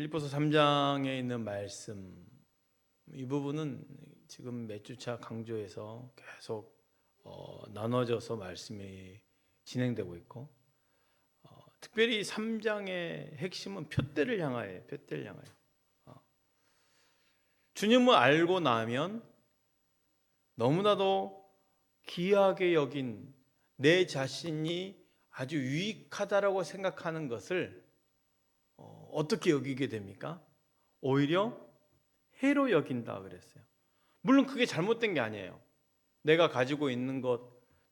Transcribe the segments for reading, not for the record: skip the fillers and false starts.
빌립보서 3장에 있는 말씀, 이 부분은 지금 몇 주차 강조해서 계속 나눠져서 말씀이 진행되고 있고, 특별히 3장의 핵심은 표대를 향하여 표대를 향하여 주님을 알고 나면 너무나도 귀하게 여긴 내 자신이 아주 유익하다라고 생각하는 것을 어떻게 여기게 됩니까? 오히려 해로 여긴다 그랬어요. 물론 그게 잘못된 게 아니에요. 내가 가지고 있는 것,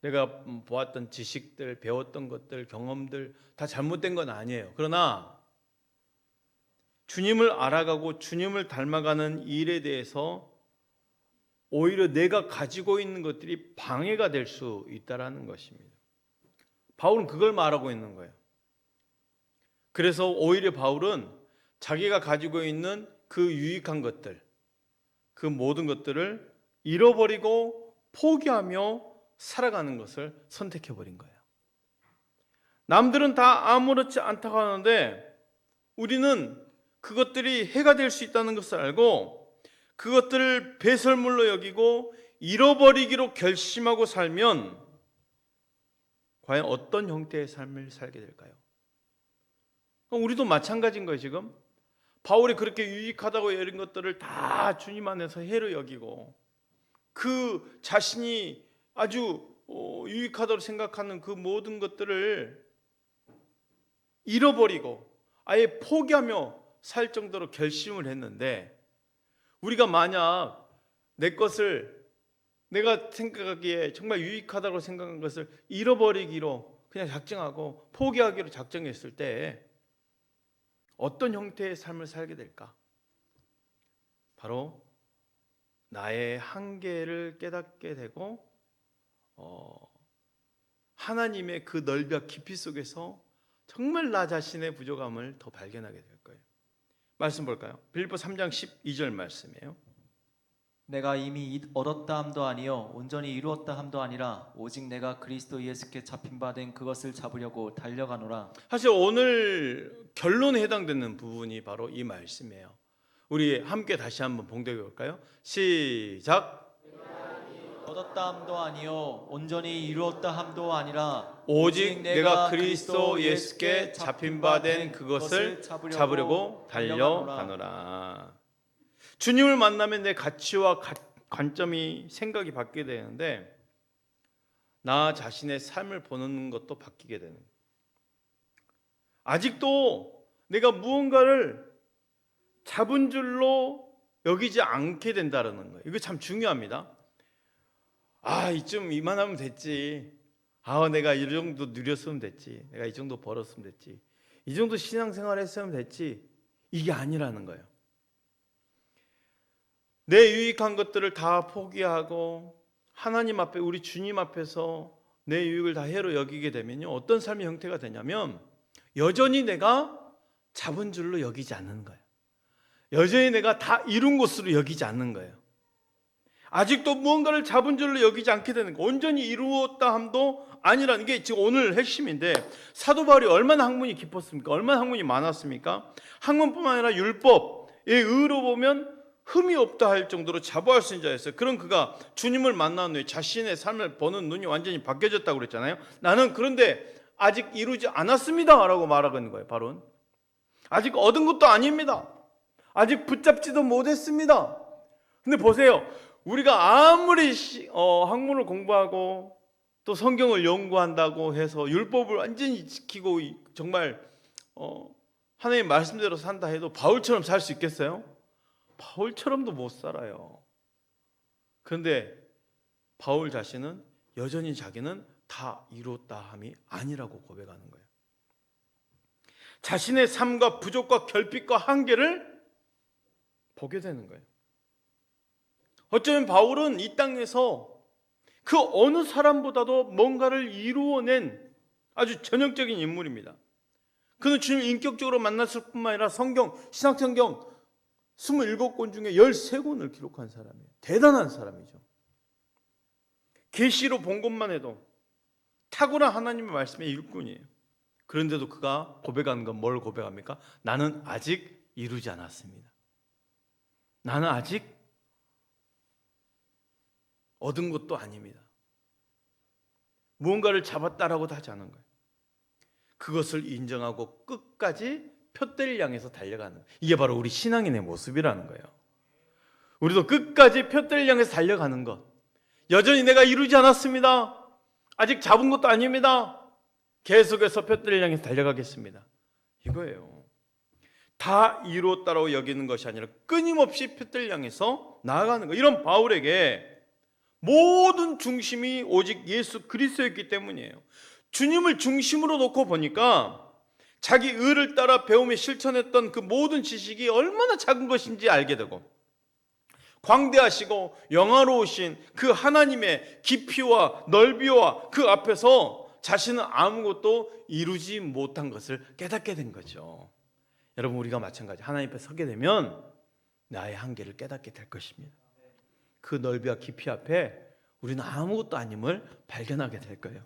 내가 보았던 지식들, 배웠던 것들, 경험들 다 잘못된 건 아니에요. 그러나 주님을 알아가고 주님을 닮아가는 일에 대해서 오히려 내가 가지고 있는 것들이 방해가 될 수 있다는 것입니다. 바울은 그걸 말하고 있는 거예요. 그래서 오히려 바울은 자기가 가지고 있는 그 유익한 것들, 그 모든 것들을 잃어버리고 포기하며 살아가는 것을 선택해버린 거예요. 남들은 다 아무렇지 않다고 하는데 우리는 그것들이 해가 될 수 있다는 것을 알고 그것들을 배설물로 여기고 잃어버리기로 결심하고 살면 과연 어떤 형태의 삶을 살게 될까요? 우리도 마찬가지인 거예요. 지금 바울이 그렇게 유익하다고 여긴 것들을 다 주님 안에서 해로 여기고 그 자신이 아주 유익하다고 생각하는 그 모든 것들을 잃어버리고 아예 포기하며 살 정도로 결심을 했는데, 우리가 만약 내 것을 내가 생각하기에 정말 유익하다고 생각한 것을 잃어버리기로 그냥 작정하고 포기하기로 작정했을 때 어떤 형태의 삶을 살게 될까? 바로 나의 한계를 깨닫게 되고 하나님의 그 넓이와 깊이 속에서 정말 나 자신의 부족함을 더 발견하게 될 거예요. 말씀 볼까요? 빌립보 3장 12절 말씀이에요. 내가 이미 얻었다 함도 아니요 온전히 이루었다 함도 아니라 오직 내가 그리스도 예수께 잡힌 바 된 그것을 잡으려고 달려가노라. 사실 오늘 결론에 해당되는 부분이 바로 이 말씀이에요. 우리 함께 다시 한번 봉독해 볼까요? 시작. 얻었다 함도 아니요 온전히 이루었다 함도 아니라 오직 내가 그리스도 예수께 잡힌 바 된 그것을 잡으려고 달려가노라. 주님을 만나면 내 가치와 관점이 생각이 바뀌게 되는데 나 자신의 삶을 보는 것도 바뀌게 되는 거예요. 아직도 내가 무언가를 잡은 줄로 여기지 않게 된다는 거예요. 이거 참 중요합니다. 이쯤 이만하면 됐지. 내가 이 정도 누렸으면 됐지. 내가 이 정도 벌었으면 됐지. 이 정도 신앙생활 했으면 됐지. 이게 아니라는 거예요. 내 유익한 것들을 다 포기하고 하나님 앞에, 우리 주님 앞에서 내 유익을 다 해로 여기게 되면요, 어떤 삶의 형태가 되냐면 여전히 내가 잡은 줄로 여기지 않는 거예요. 여전히 내가 다 이룬 것으로 여기지 않는 거예요. 아직도 무언가를 잡은 줄로 여기지 않게 되는 거예요. 온전히 이루었다 함도 아니라는 게 지금 오늘 핵심인데, 사도 바울이 얼마나 학문이 깊었습니까? 얼마나 학문이 많았습니까? 학문뿐만 아니라 율법의 의로 보면 흠이 없다 할 정도로 자부할 수 있는 자였어요. 그런 그가 주님을 만난 후에 자신의 삶을 보는 눈이 완전히 바뀌어졌다고 그랬잖아요. 나는 그런데 아직 이루지 않았습니다 라고 말하고 있는 거예요. 바로 아직 얻은 것도 아닙니다. 아직 붙잡지도 못했습니다. 근데 보세요, 우리가 아무리 학문을 공부하고 또 성경을 연구한다고 해서 율법을 완전히 지키고 정말 하나님의 말씀대로 산다 해도 바울처럼 살 수 있겠어요? 바울처럼도 못 살아요. 그런데 바울 자신은 여전히 자기는 다 이뤘다 함이 아니라고 고백하는 거예요. 자신의 삶과 부족과 결핍과 한계를 보게 되는 거예요. 어쩌면 바울은 이 땅에서 그 어느 사람보다도 뭔가를 이루어낸 아주 전형적인 인물입니다. 그는 주님을 인격적으로 만났을 뿐만 아니라 신약성경 27권 중에 13권을 기록한 사람이에요. 대단한 사람이죠. 계시로 본 것만 해도 탁월한 하나님의 말씀의 일꾼이에요. 그런데도 그가 고백하는 건 뭘 고백합니까? 나는 아직 이루지 않았습니다. 나는 아직 얻은 것도 아닙니다. 무언가를 잡았다라고도 하지 않은 거예요. 그것을 인정하고 끝까지 표대를 향해서 달려가는 거예요. 이게 바로 우리 신앙인의 모습이라는 거예요. 우리도 끝까지 표대를 향해서 달려가는 것. 여전히 내가 이루지 않았습니다. 아직 잡은 것도 아닙니다. 계속해서 표대를 향해서 달려가겠습니다. 이거예요. 다 이루었다라고 여기는 것이 아니라 끊임없이 표대를 향해서 나아가는 것. 이런 바울에게 모든 중심이 오직 예수 그리스도였기 때문이에요. 주님을 중심으로 놓고 보니까 자기 의를 따라 배우며 실천했던 그 모든 지식이 얼마나 작은 것인지 알게 되고, 광대하시고 영화로우신 그 하나님의 깊이와 넓이와 그 앞에서 자신은 아무것도 이루지 못한 것을 깨닫게 된 거죠. 여러분, 우리가 마찬가지 하나님 앞에 서게 되면 나의 한계를 깨닫게 될 것입니다. 그 넓이와 깊이 앞에 우리는 아무것도 아님을 발견하게 될 거예요.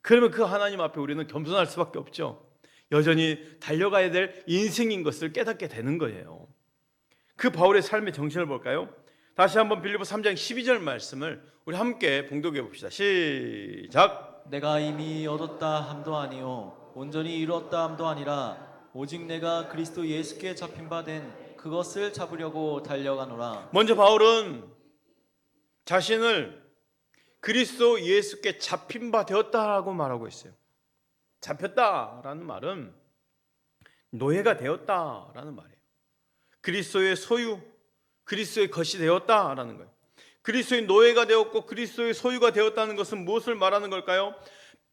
그러면 그 하나님 앞에 우리는 겸손할 수밖에 없죠. 여전히 달려가야 될 인생인 것을 깨닫게 되는 거예요. 그 바울의 삶의 정신을 볼까요? 다시 한번 빌립보 3장 12절 말씀을 우리 함께 봉독해 봅시다. 시작. 내가 이미 얻었다 함도 아니요 온전히 이루었다 함도 아니라 오직 내가 그리스도 예수께 잡힌 바 된 그것을 잡으려고 달려가노라. 먼저 바울은 자신을 그리스도 예수께 잡힌 바 되었다라고 말하고 있어요. 잡혔다라는 말은 노예가 되었다라는 말이에요. 그리스도의 소유, 그리스도의 것이 되었다라는 거예요. 그리스도의 노예가 되었고 그리스도의 소유가 되었다는 것은 무엇을 말하는 걸까요?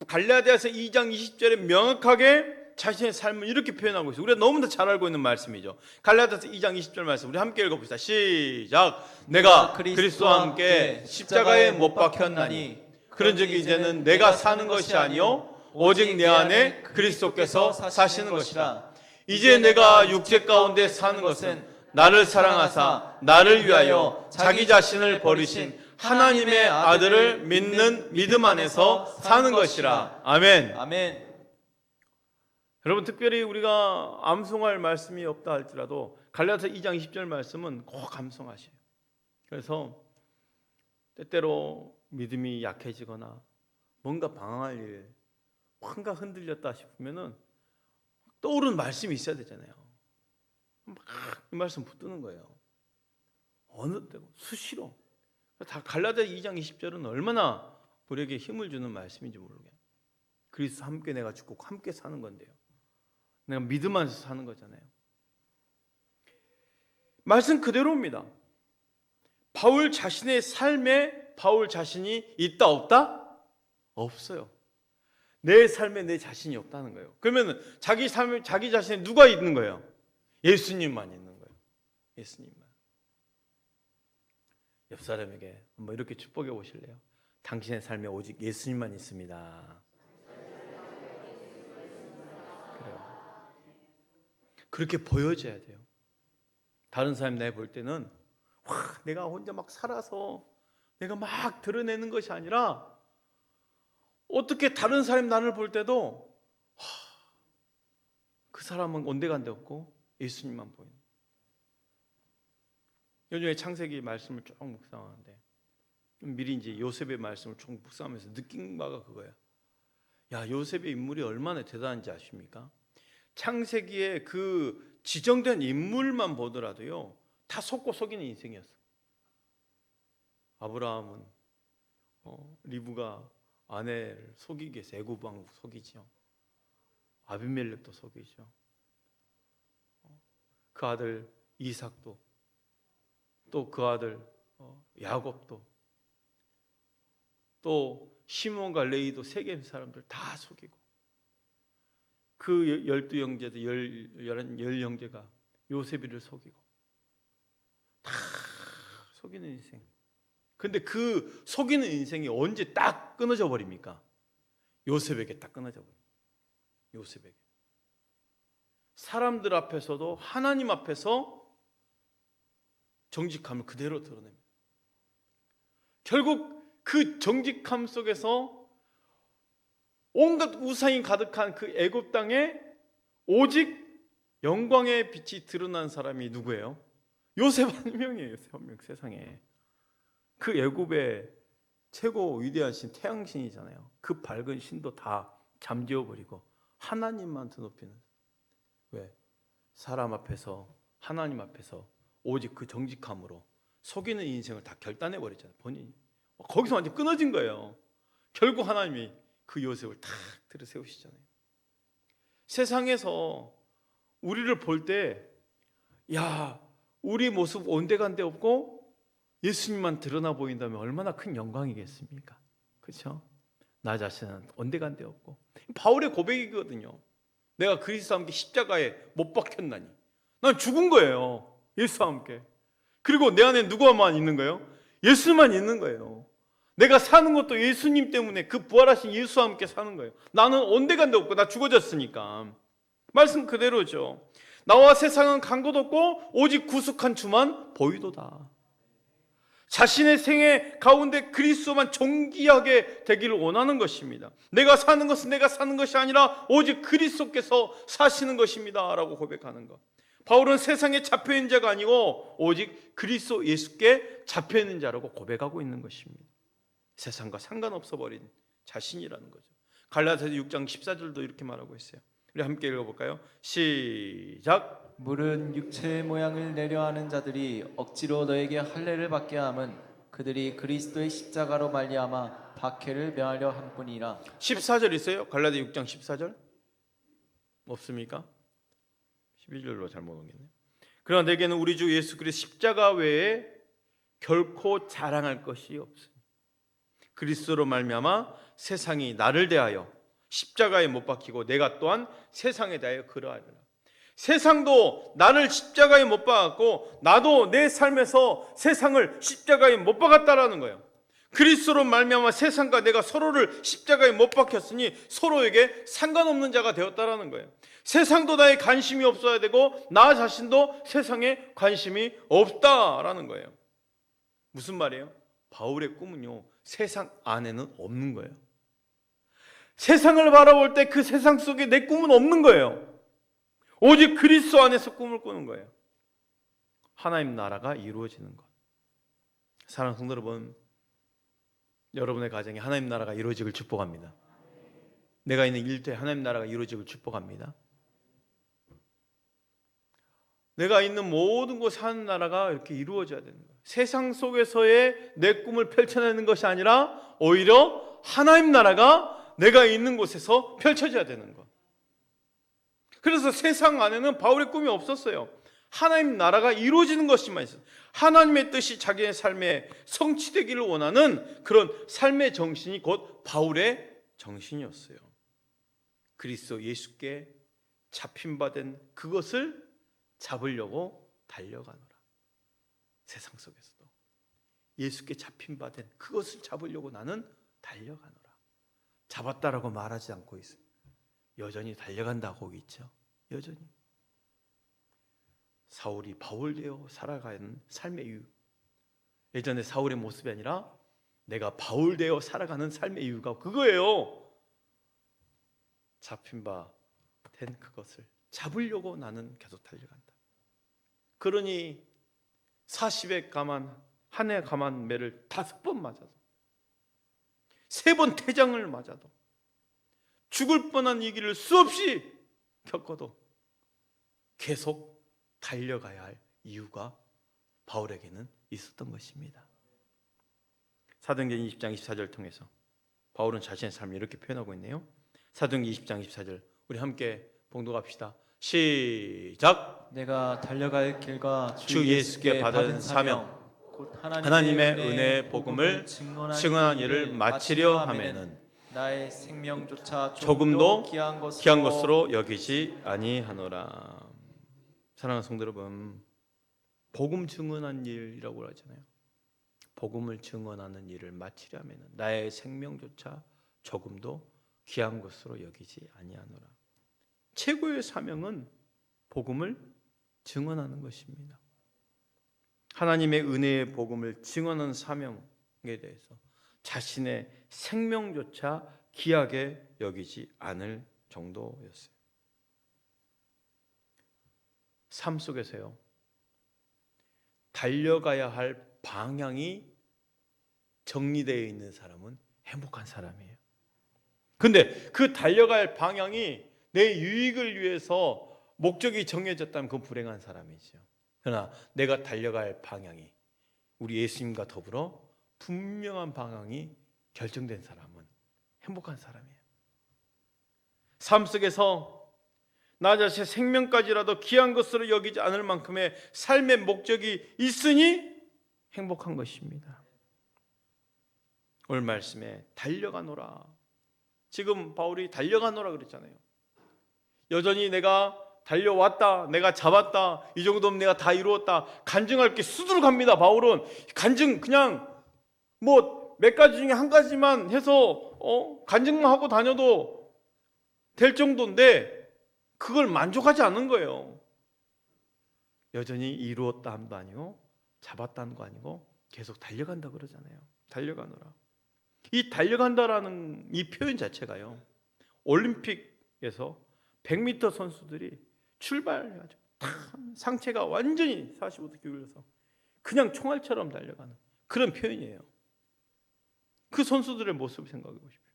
갈라디아서 2장 20절에 명확하게 자신의 삶을 이렇게 표현하고 있어요. 우리가 너무나 잘 알고 있는 말씀이죠. 갈라디아서 2장 20절 말씀 우리 함께 읽어봅시다. 시작. 내가 그리스도와 함께 십자가에 못 박혔나니 그런즉 이제는 내가 사는 것이 아니요 오직 내 안에 그리스도께서 사시는 것이라. 이제 내가 육체 가운데 사는 것은 나를 사랑하사 나를 위하여 자기 자신을 버리신 하나님의 아들을 믿는 믿음 안에서 사는 것이라. 아멘. 아멘. 여러분, 특별히 우리가 암송할 말씀이 없다 할지라도 갈라디아서 2장 20절 말씀은 꼭 암송하셔요. 그래서 때때로 믿음이 약해지거나 뭔가 방황할 일, 뭔가 흔들렸다 싶으면은 떠오르는 말씀이 있어야 되잖아요. 막 이 말씀 붙드는 거예요. 어느 때고 수시로. 다 갈라디아 2장 20절은 얼마나 우리에게 힘을 주는 말씀인지 모르게. 그리스도 함께 내가 죽고 함께 사는 건데요. 내가 믿음 안에서 사는 거잖아요. 말씀 그대로입니다. 바울 자신의 삶에 바울 자신이 있다 없다? 없어요. 내 삶에 내 자신이 없다는 거예요. 그러면 자기 삶에 자기 자신에 누가 있는 거예요? 예수님만 있는 거예요. 예수님만. 옆 사람에게 한번 이렇게 축복해 보실래요? 당신의 삶에 오직 예수님만 있습니다. 그래요. 그렇게 보여져야 돼요. 다른 사람 내 볼 때는 와, 내가 혼자 막 살아서 내가 막 드러내는 것이 아니라 어떻게 다른 사람 나를 볼 때도 그 사람은 온데간데 없고 예수님만 보이는. 요즘에 창세기 말씀을 쭉 묵상하는데 미리 이제 요셉의 말씀을 쭉 묵상하면서 느낀 바가 그거야. 야, 요셉의 인물이 얼마나 대단한지 아십니까? 창세기에 그 지정된 인물만 보더라도요 다 속고 속이는 인생이었어. 아브라함은 리브가 아내를 속이기 위해서 애굽 왕국 속이죠. 아비멜렉도 속이죠. 그 아들 이삭도, 또 그 아들 야곱도, 또 시몬과 레이도 세겜 사람들 다 속이고, 그 12형제도 10형제가 요셉이를 속이고, 다 속이는 인생. 근데 그 속이는 인생이 언제 딱 끊어져 버립니까? 요셉에게 딱 끊어져 버려요. 요셉에게. 사람들 앞에서도 하나님 앞에서 정직함을 그대로 드러냅니다. 결국 그 정직함 속에서 온갖 우상이 가득한 그 애굽 땅에 오직 영광의 빛이 드러난 사람이 누구예요? 요셉 한 명이에요. 요셉 한 명. 세상에 그 애굽의 최고 위대하신 태양신이잖아요. 그 밝은 신도 다 잠재워버리고 하나님만 더 높이는. 왜? 사람 앞에서, 하나님 앞에서 오직 그 정직함으로 속이는 인생을 다 결단해버렸잖아요. 본인이. 거기서 완전 끊어진 거예요. 결국 하나님이 그 요셉을 탁 들여세우시잖아요. 세상에서 우리를 볼 때, 야, 우리 모습 온데간데 없고 예수님만 드러나 보인다면 얼마나 큰 영광이겠습니까? 그렇죠? 나 자신은 온데간데 없고. 바울의 고백이거든요. 내가 그리스도와 함께 십자가에 못 박혔나니. 난 죽은 거예요. 예수와 함께. 그리고 내 안에 누구만 있는 거예요? 예수만 있는 거예요. 내가 사는 것도 예수님 때문에 그 부활하신 예수와 함께 사는 거예요. 나는 온데간데 없고 나 죽어졌으니까. 말씀 그대로죠. 나와 세상은 간 것 없고 오직 구속한 주만 보이도다. 자신의 생애 가운데 그리스도만 존귀하게 되기를 원하는 것입니다. 내가 사는 것은 내가 사는 것이 아니라 오직 그리스도께서 사시는 것입니다 라고 고백하는 것. 바울은 세상에 잡혀있는 자가 아니고 오직 그리스도 예수께 잡혀있는 자라고 고백하고 있는 것입니다. 세상과 상관없어 버린 자신이라는 거죠. 갈라디아서 6장 14절도 이렇게 말하고 있어요. 우리 함께 읽어볼까요? 시작. 물은 육체의 모양을 내려하는 자들이 억지로 너에게 할례를 받게 함은 그들이 그리스도의 십자가로 말미암아 박해를 면하려 함뿐이라. 14절 있어요? 갈라디아 6장 14절? 없습니까? 12절로 잘못 옮겼네요. 그러나 내게는 우리 주 예수 그리스도 십자가 외에 결코 자랑할 것이 없습니다. 그리스도로 말미암아 세상이 나를 대하여 십자가에 못 박히고 내가 또한 세상에 대하여 그러하리라. 세상도 나를 십자가에 못 박았고 나도 내 삶에서 세상을 십자가에 못 박았다라는 거예요. 그리스도로 말미암아 세상과 내가 서로를 십자가에 못 박혔으니 서로에게 상관없는 자가 되었다라는 거예요. 세상도 나에 관심이 없어야 되고 나 자신도 세상에 관심이 없다라는 거예요. 무슨 말이에요? 바울의 꿈은요, 세상 안에는 없는 거예요. 세상을 바라볼 때 그 세상 속에 내 꿈은 없는 거예요. 오직 그리스도 안에서 꿈을 꾸는 거예요. 하나님 나라가 이루어지는 것. 사랑하는 성도 여러분, 여러분의 가정에 하나님 나라가 이루어지길 축복합니다. 내가 있는 일터에 하나님 나라가 이루어지길 축복합니다. 내가 있는 모든 곳에 하나님 나라가 이렇게 이루어져야 되는 거예요. 세상 속에서의 내 꿈을 펼쳐내는 것이 아니라 오히려 하나님 나라가 내가 있는 곳에서 펼쳐져야 되는 것. 그래서 세상 안에는 바울의 꿈이 없었어요. 하나님 나라가 이루어지는 것이만 있어요. 하나님의 뜻이 자기의 삶에 성취되기를 원하는 그런 삶의 정신이 곧 바울의 정신이었어요. 그리스도 예수께 잡힌 바 된 그것을 잡으려고 달려가노라. 세상 속에서도 예수께 잡힌 바 된 그것을 잡으려고 나는 달려가노라. 잡았다라고 말하지 않고 있어요. 여전히 달려간다고 있죠. 여전히. 사울이 바울 되어 살아가는 삶의 이유. 예전에 사울의 모습이 아니라 내가 바울 되어 살아가는 삶의 이유가 그거예요. 잡힌 바 된 그것을 잡으려고 나는 계속 달려간다. 그러니 40에 가만, 한 해 가만 매를 5번 맞아도 3번 태장을 맞아도 죽을 뻔한 이 길을 수없이 겪어도 계속 달려가야 할 이유가 바울에게는 있었던 것입니다. 사도행전 20장 24절 통해서 바울은 자신의 삶을 이렇게 표현하고 있네요. 사도행전 20장 24절 우리 함께 봉독합시다. 시작. 내가 달려갈 길과 주 예수께 받은 사명 곧 하나님의 은혜의 복음을 증언한 일을 마치려 하면은 나의 생명조차 조금도 귀한 귀한 것으로 여기지 아니하노라. 사랑하는 성도 여러분, 복음 증언한 일이라고 하잖아요. 복음을 증언하는 일을 마치려 하면은 나의 생명조차 조금도 귀한 것으로 여기지 아니하노라. 최고의 사명은 복음을 증언하는 것입니다. 하나님의 은혜의 복음을 증언하는 사명에 대해서 자신의 생명조차 귀하게 여기지 않을 정도였어요. 삶 속에서요, 달려가야 할 방향이 정리되어 있는 사람은 행복한 사람이에요. 근데 그 달려가야 할 방향이 내 유익을 위해서 목적이 정해졌다면 그건 불행한 사람이죠. 그러나 내가 달려가야 할 방향이 우리 예수님과 더불어 분명한 방향이 결정된 사람은 행복한 사람이에요. 삶 속에서 나 자신의 생명까지라도 귀한 것으로 여기지 않을 만큼의 삶의 목적이 있으니 행복한 것입니다. 오늘 말씀에 달려가노라. 지금 바울이 달려가노라 그랬잖아요. 여전히 내가 달려왔다, 내가 잡았다, 이 정도면 내가 다 이루었다, 간증할 게 수두룩합니다. 바울은 간증 그냥 뭐 몇 가지 중에 한 가지만 해서 간증만 하고 다녀도 될 정도인데 그걸 만족하지 않는 거예요. 여전히 이루었다 함도 아니고 잡았다는 거 아니고 계속 달려간다 그러잖아요. 달려가노라. 이 달려간다라는 이 표현 자체가요, 올림픽에서 100m 선수들이 출발해가지고 상체가 완전히 45도 기울여서 그냥 총알처럼 달려가는 그런 표현이에요. 그 선수들의 모습을 생각해 보십시오.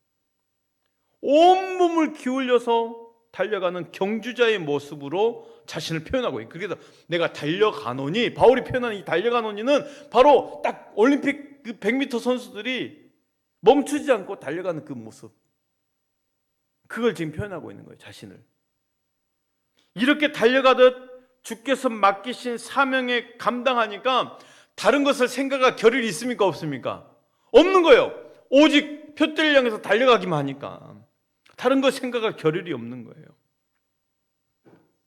온몸을 기울여서 달려가는 경주자의 모습으로 자신을 표현하고 있어요. 그래서 내가 달려가노니, 바울이 표현하는 이 달려가노니는 바로 딱 올림픽 그 100m 선수들이 멈추지 않고 달려가는 그 모습, 그걸 지금 표현하고 있는 거예요. 자신을 이렇게 달려가듯 주께서 맡기신 사명에 감당하니까 다른 것을 생각할 겨를이 있습니까? 없습니까? 없는 거예요. 오직 표대를 향해서 달려가기만 하니까 다른 것 생각할 겨를이 없는 거예요.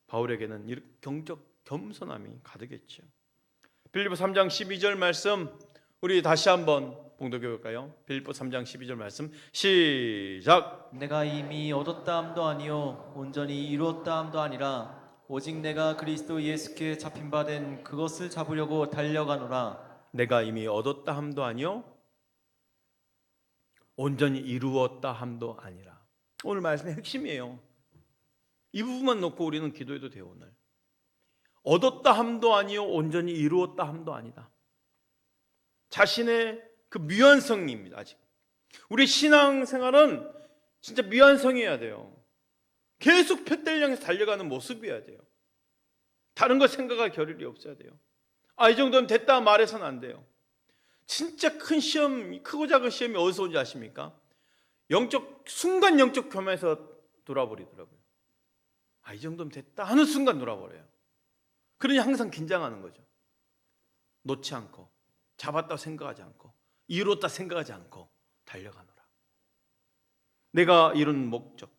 바울에게는 이렇게 경적 겸손함이 가득했죠. 빌립보 3장 12절 말씀 우리 다시 한번 봉독해 볼까요? 빌립보 3장 12절 말씀 시작. 내가 이미 얻었다 함도 아니요 온전히 이루었다 함도 아니라 오직 내가 그리스도 예수께 잡힌 바 된 그것을 잡으려고 달려가노라. 내가 이미 얻었다 함도 아니요 온전히 이루었다 함도 아니라. 오늘 말씀의 핵심이에요. 이 부분만 놓고 우리는 기도해도 돼요. 오늘 얻었다 함도 아니요 온전히 이루었다 함도 아니다. 자신의 그 미완성입니다. 아직 우리 신앙생활은 진짜 미완성이어야 돼요. 계속 표대를 향해서 달려가는 모습이어야 돼요. 다른 거 생각할 겨를이 없어야 돼요. 이 정도면 됐다 말해서는 안 돼요. 진짜 큰 시험, 크고 작은 시험이 어디서 온지 아십니까? 순간 영적 교만에서 돌아버리더라고요. 이 정도면 됐다 하는 순간 돌아버려요. 그러니 항상 긴장하는 거죠. 놓지 않고, 잡았다 생각하지 않고, 이뤘다 생각하지 않고 달려가노라. 내가 이룬 목적,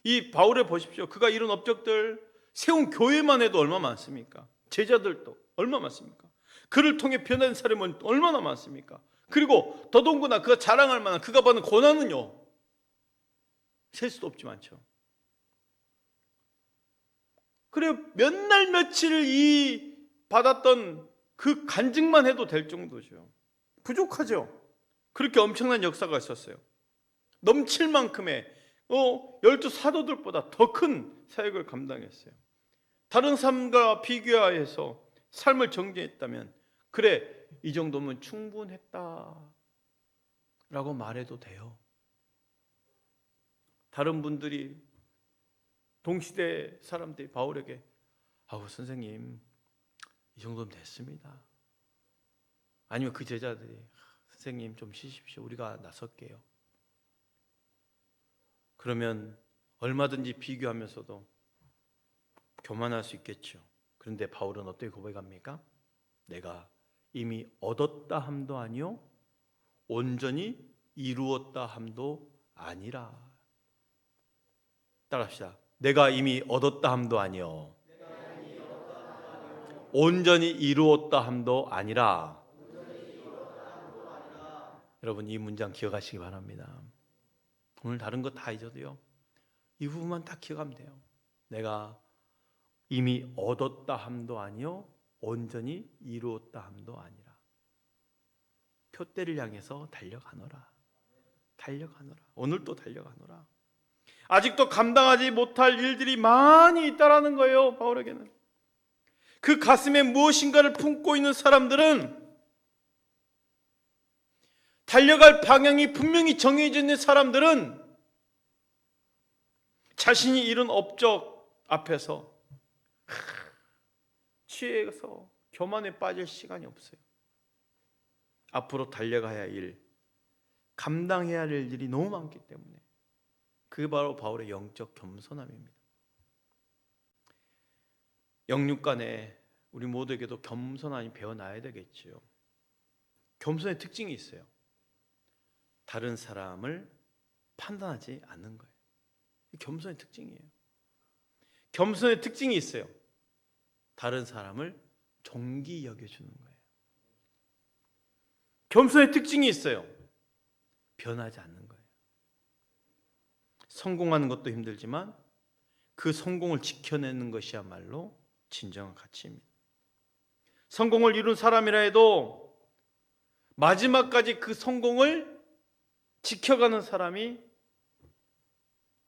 이 바울에 보십시오. 그가 이룬 업적들, 세운 교회만 해도 얼마나 많습니까? 제자들도 얼마나 많습니까? 그를 통해 변한 사람은 얼마나 많습니까? 그리고 더더군다나 그가 자랑할 만한 그가 받는 고난은요, 셀 수도 없지 많죠. 그래 몇 날 며칠 이 받았던 그 간증만 해도 될 정도죠. 부족하죠. 그렇게 엄청난 역사가 있었어요. 넘칠 만큼의 12 사도들보다 더 큰 사역을 감당했어요. 다른 삶과 비교해서 삶을 정리했다면 그래 이 정도면 충분했다 라고 말해도 돼요. 다른 분들이 동시대 사람들이 바울에게 선생님 이 정도면 됐습니다. 아니면 그 제자들이 선생님 좀 쉬십시오. 우리가 나설게요. 그러면 얼마든지 비교하면서도 교만할 수 있겠죠. 그런데 바울은 어떻게 고백합니까? 내가 이미 얻었다 함도 아니요 온전히 이루었다 함도 아니라. 따라합시다. 내가 이미 얻었다 함도 아니요 온전히 이루었다 함도 아니라. 여러분 이 문장 기억하시기 바랍니다. 오늘 다른 거 다 잊어도요, 이 부분만 딱 기억하면 돼요. 내가 이미 얻었다 함도 아니요 온전히 이루었다 함도 아니라. 표대를 향해서 달려가노라. 오늘도 달려가노라. 아직도 감당하지 못할 일들이 많이 있다라는 거예요. 바울에게는 그 가슴에 무엇인가를 품고 있는 사람들은, 달려갈 방향이 분명히 정해져 있는 사람들은 자신이 이룬 업적 앞에서 취해서 교만에 빠질 시간이 없어요. 앞으로 달려가야 할 일, 감당해야 할 일이 너무 많기 때문에. 그게 바로 바울의 영적 겸손함입니다. 영육간에 우리 모두에게도 겸손함이 배워놔야 되겠지요. 겸손의 특징이 있어요. 다른 사람을 판단하지 않는 거예요. 겸손의 특징이에요. 겸손의 특징이 있어요. 다른 사람을 존귀 여겨주는 거예요. 겸손의 특징이 있어요. 변하지 않는 거예요. 성공하는 것도 힘들지만 그 성공을 지켜내는 것이야말로 진정한 가치입니다. 성공을 이룬 사람이라 해도 마지막까지 그 성공을 지켜가는 사람이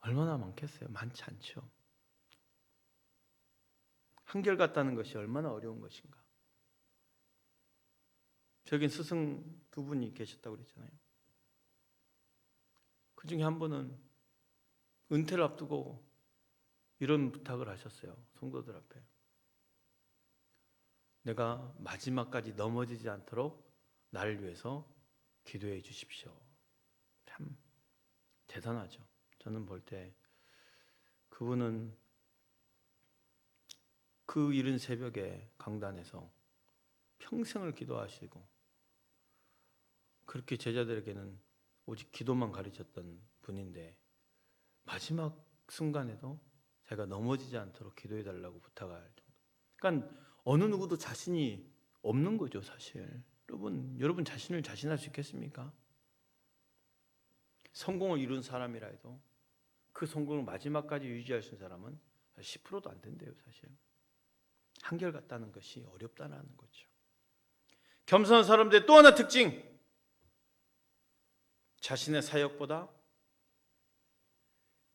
얼마나 많겠어요? 많지 않죠. 한결같다는 것이 얼마나 어려운 것인가. 저긴 스승 두 분이 계셨다고 그랬잖아요. 그 중에 한 분은 은퇴를 앞두고 이런 부탁을 하셨어요. 성도들 앞에. 내가 마지막까지 넘어지지 않도록 나를 위해서 기도해 주십시오. 참 대단하죠. 저는 볼 때 그분은 그 이른 새벽에 강단에서 평생을 기도하시고 그렇게 제자들에게는 오직 기도만 가르쳤던 분인데 마지막 순간에도 제가 넘어지지 않도록 기도해 달라고 부탁할 정도. 그러니까 어느 누구도 자신이 없는 거죠, 사실. 여러분 자신을 자신할 수 있겠습니까? 성공을 이룬 사람이라 해도 그 성공을 마지막까지 유지할 수 있는 사람은 10%도 안 된대요, 사실. 한결같다는 것이 어렵다는 거죠. 겸손한 사람들의 또 하나 특징, 자신의 사역보다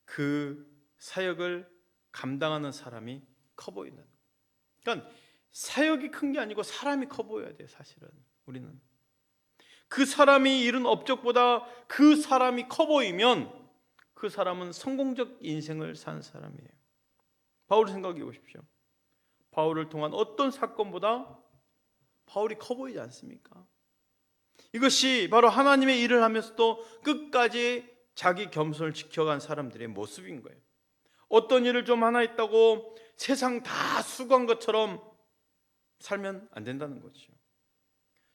그 사역을 감당하는 사람이 커 보이는. 그러니까 사역이 큰 게 아니고 사람이 커 보여야 돼요, 사실은. 우리는 그 사람이 이룬 업적보다 그 사람이 커 보이면 그 사람은 성공적 인생을 산 사람이에요. 바울을 생각해 보십시오. 바울을 통한 어떤 사건보다 바울이 커 보이지 않습니까? 이것이 바로 하나님의 일을 하면서도 끝까지 자기 겸손을 지켜간 사람들의 모습인 거예요. 어떤 일을 좀 하나 했다고 세상 다 수고한 것처럼 살면 안 된다는 거죠.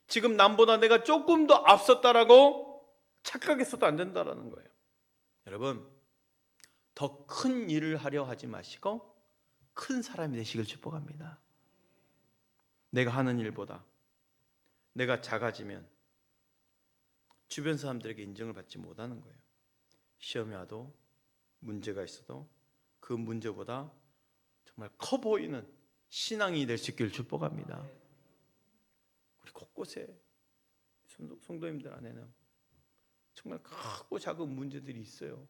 지금 남보다 내가 조금 더 앞섰다라고 착각했어도 안 된다는 거예요. 여러분, 더 큰 일을 하려 하지 마시고 큰 사람이 되시길 축복합니다. 내가 하는 일보다 내가 작아지면 주변 사람들에게 인정을 받지 못하는 거예요. 시험이 와도 문제가 있어도 그 문제보다 정말 커 보이는 신앙이 될 수 있기를 축복합니다. 우리 곳곳에 성도님들 안에는 정말 크고 작은 문제들이 있어요.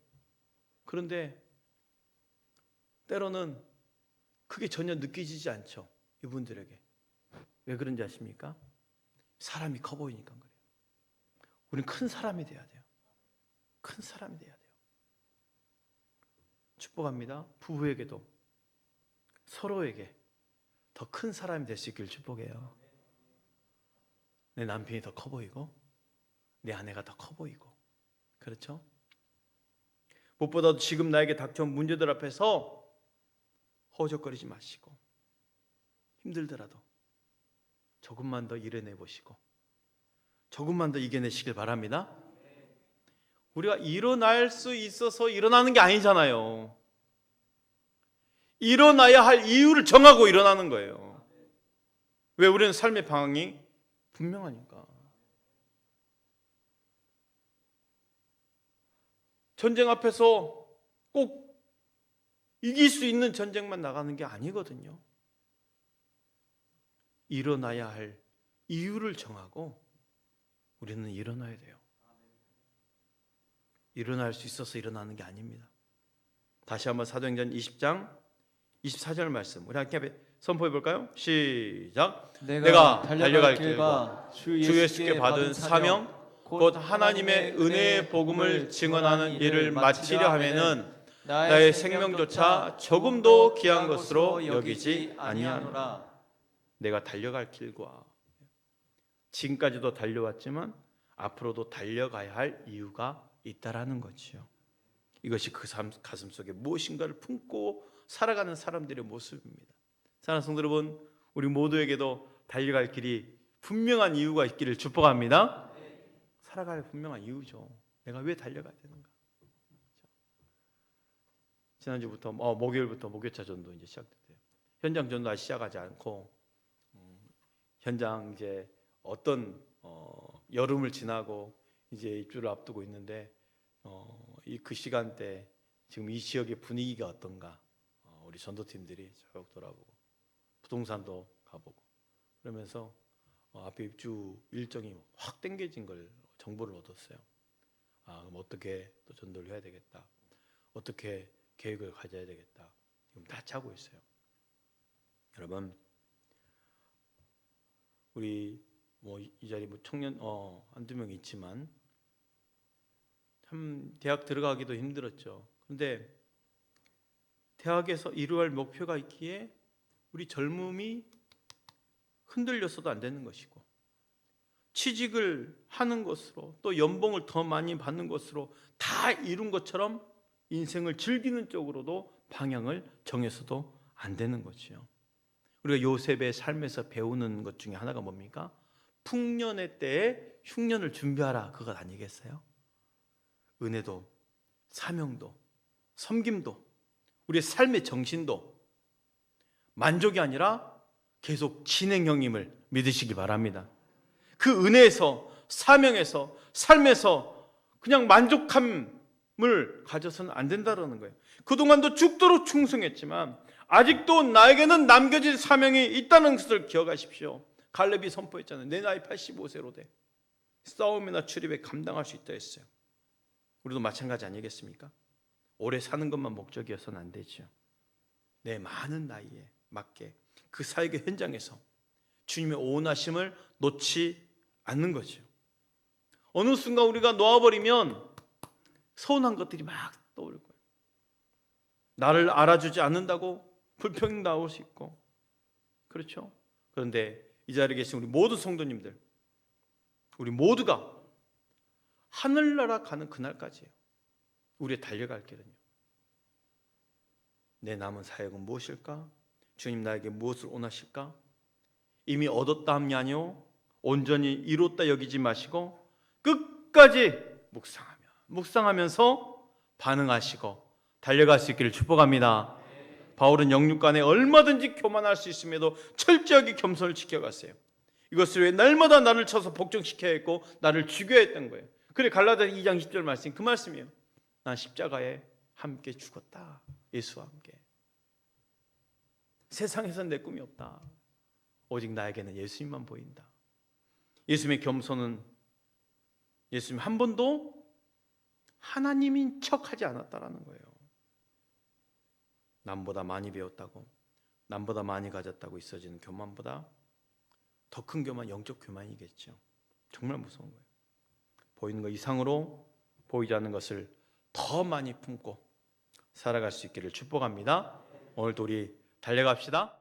그런데 때로는 그게 전혀 느껴지지 않죠. 이분들에게. 왜 그런지 아십니까? 사람이 커 보이니까 그래요. 우리는 큰 사람이 돼야 돼요. 큰 사람이 돼야 돼요. 축복합니다. 부부에게도 서로에게 더 큰 사람이 될 수 있기를 축복해요. 내 남편이 더 커 보이고 내 아내가 더 커 보이고, 그렇죠? 무엇보다도 지금 나에게 닥쳐온 문제들 앞에서 허우적거리지 마시고 힘들더라도 조금만 더 일어내 보시고 조금만 더 이겨내시길 바랍니다. 우리가 일어날 수 있어서 일어나는 게 아니잖아요. 일어나야 할 이유를 정하고 일어나는 거예요. 왜? 우리는 삶의 방향이 분명하니까. 전쟁 앞에서 꼭 이길 수 있는 전쟁만 나가는 게 아니거든요. 일어나야 할 이유를 정하고 우리는 일어나야 돼요. 일어날 수 있어서 일어나는 게 아닙니다. 다시 한번 사도행전 20장 24절 말씀 우리 함께 선포해 볼까요? 시작. 내가 달려갈 길과 주 예수께 받은 사명 곧 하나님의 은혜의 복음을 증언하는 일을 마치려 하면은 나의 생명조차 조금도 귀한 것으로 여기지 아니하노라. 내가 달려갈 길과 지금까지도 달려왔지만 앞으로도 달려가야 할 이유가 있다라는 거지요. 이것이 그 가슴 속에 무엇인가를 품고 살아가는 사람들의 모습입니다. 사랑하는 성도 여러분, 우리 모두에게도 달려갈 길이 분명한 이유가 있기를 축복합니다. 살아갈 분명한 이유죠. 내가 왜 달려가야 되는가? 지난주부터 목요일부터 목요차 전도 이제 시작됐대요. 현장 전도 아직 시작하지 않고 현장 이제 어떤 여름을 지나고 이제 입주를 앞두고 있는데 이 그 시간대 지금 이 지역의 분위기가 어떤가 우리 전도팀들이 쭉 돌아보고 부동산도 가보고 그러면서 앞에 입주 일정이 확 땡겨진 걸 정보를 얻었어요. 그럼 어떻게 또 전도를 해야 되겠다. 어떻게 계획을 가져야 되겠다. 지금 다 짜고 있어요. 여러분, 우리 이 자리 청년 한두 명 있지만 참 대학 들어가기도 힘들었죠. 그런데 대학에서 이루어야 할 목표가 있기에 우리 젊음이 흔들려서도 안 되는 것이고 취직을 하는 것으로 또 연봉을 더 많이 받는 것으로 다 이룬 것처럼 인생을 즐기는 쪽으로도 방향을 정해서도 안 되는 거지요. 우리가 요셉의 삶에서 배우는 것 중에 하나가 뭡니까? 풍년의 때에 흉년을 준비하라, 그것 아니겠어요? 은혜도 사명도 섬김도 우리의 삶의 정신도 만족이 아니라 계속 진행형임을 믿으시기 바랍니다. 그 은혜에서 사명에서 삶에서 그냥 만족함을 가져서는 안 된다는 거예요. 그동안도 죽도록 충성했지만 아직도 나에게는 남겨진 사명이 있다는 것을 기억하십시오. 갈렙이 선포했잖아요. 내 나이 85세로 돼 싸움이나 출입에 감당할 수 있다 했어요. 우리도 마찬가지 아니겠습니까? 오래 사는 것만 목적이어서는 안 되죠. 내 많은 나이에 맞게 그 사역의 현장에서 주님의 온하심을 놓지 않는 거죠. 어느 순간 우리가 놓아버리면 서운한 것들이 막 떠오를 거예요. 나를 알아주지 않는다고 불평이 나올 수 있고, 그렇죠? 그런데 이 자리에 계신 우리 모든 성도님들, 우리 모두가 하늘나라 가는 그날까지예요. 우리의 달려갈 길은요. 내 남은 사역은 무엇일까? 주님 나에게 무엇을 원하실까? 이미 얻었다 함이 아니요 온전히 이뤘다 여기지 마시고 끝까지 묵상하면서 반응하시고 달려갈 수 있기를 축복합니다. 바울은 영육간에 얼마든지 교만할 수 있음에도 철저하게 겸손을 지켜갔어요. 이것을 왜 날마다 나를 쳐서 복종시켜야 했고 나를 죽여야 했던 거예요. 그래 갈라디아 2장 10절 말씀 그 말씀이에요. 난 십자가에 함께 죽었다. 예수와 함께. 세상에선 내 꿈이 없다. 오직 나에게는 예수님만 보인다. 예수님의 겸손은 예수님 한 번도 하나님인 척하지 않았다라는 거예요. 남보다 많이 배웠다고 남보다 많이 가졌다고 있어지는 교만보다 더 큰 교만, 영적 교만이겠죠. 정말 무서운 거예요. 보이는 것 이상으로 보이지 않는 것을 더 많이 품고 살아갈 수 있기를 축복합니다. 오늘도 우리 달려갑시다.